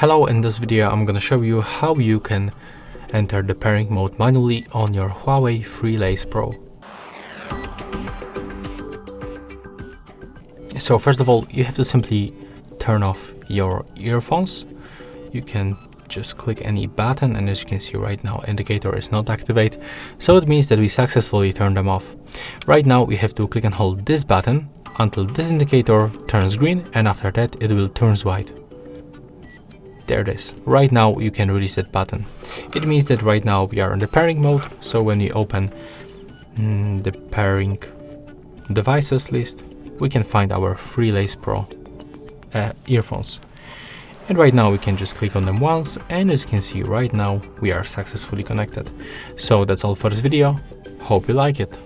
Hello, in this video I'm gonna show you how you can enter the pairing mode manually on your Huawei FreeLace Pro. So first of all, you have to simply turn off your earphones. You can just click any button, and as you can see right now, indicator is not activated, so it means that we successfully turned them off. Right now we have to click and hold this button until this indicator turns green, and after that it will turn white. There it is. Right now you can release that button. It means that right now we are in the pairing mode, so when we open the pairing devices list, we can find our FreeLace Pro earphones. And right now we can just click on them once, and as you can see right now we are successfully connected. So that's all for this video. Hope you like it.